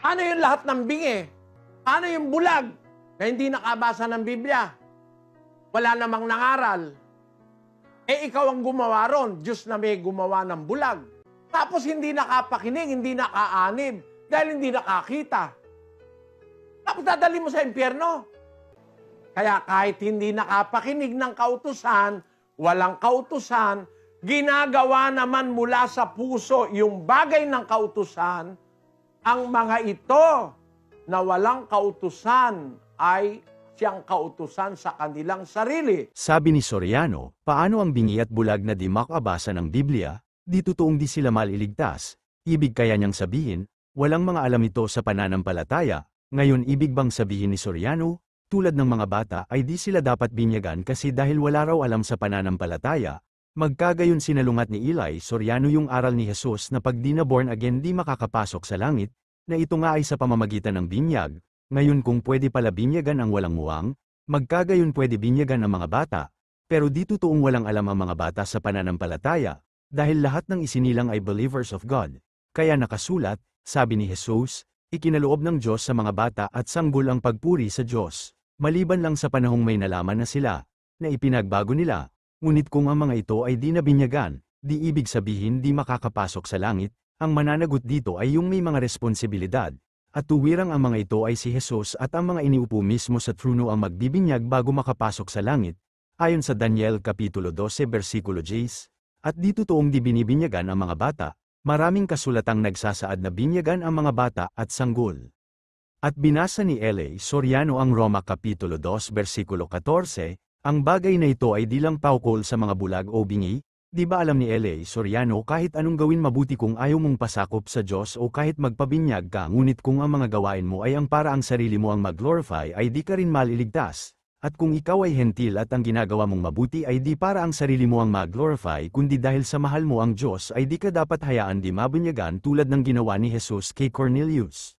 Ano yung lahat ng bingi? Ano yung bulag na hindi nakabasa ng Biblia? Wala namang nangaral. Ikaw ang gumawa ron, Diyos na may gumawa ng bulag. Tapos hindi nakapakinig, hindi nakaanib, dahil hindi nakakita. Tapos dadali mo sa impyerno. Kaya kahit hindi nakapakinig ng kautusan, walang kautusan, ginagawa naman mula sa puso yung bagay ng kautusan, ang mga ito na walang kautusan ay siyang kautusan sa kanilang sarili. Sabi ni Soriano, paano ang bingi at bulag na di makabasa ng Biblia, di totoong di sila maliligtas? Ibig kaya niyang sabihin, walang mga alam ito sa pananampalataya. Ngayon ibig bang sabihin ni Soriano, tulad ng mga bata ay di sila dapat binyagan kasi dahil wala raw alam sa pananampalataya? Magkagayon sinalungat ni Eli Soriano yung aral ni Jesus na pag di na born again di makakapasok sa langit, na ito nga ay sa pamamagitan ng binyag. Ngayon kung pwede pala binyagan ang walang muwang, magkagayon pwede binyagan ang mga bata, pero di totoong walang alam ang mga bata sa pananampalataya, dahil lahat ng isinilang ay believers of God. Kaya nakasulat, sabi ni Jesus, ikinaloob ng Diyos sa mga bata at sanggol ang pagpuri sa Diyos, maliban lang sa panahong may nalaman na sila, na ipinagbago nila, ngunit kung ang mga ito ay di nabinyagan, di ibig sabihin di makakapasok sa langit, ang mananagot dito ay yung may mga responsibilidad. At tuwirang ang mga ito ay si Jesus at ang mga iniupo mismo sa trono ang magbibinyag bago makapasok sa langit, ayon sa Daniel Kapitulo 12 versikulo 10, at di totoong di binibinyagan ang mga bata, maraming kasulatang nagsasaad na binyagan ang mga bata at sanggol. At binasa ni Eli Soriano ang Roma Kapitulo 2 versikulo 14, ang bagay na ito ay di lang paukol sa mga bulag o bingi. Di ba alam ni Eli Soriano kahit anong gawin mabuti kung ayaw mong pasakop sa Diyos o kahit magpabinyag ka ngunit kung ang mga gawain mo ay ang para ang sarili mo ang mag-glorify ay di ka rin maliligtas. At kung ikaw ay hentil at ang ginagawa mong mabuti ay di para ang sarili mo ang mag-glorify kundi dahil sa mahal mo ang Diyos ay di ka dapat hayaan di mabinyagan tulad ng ginawa ni Jesus kay Cornelius.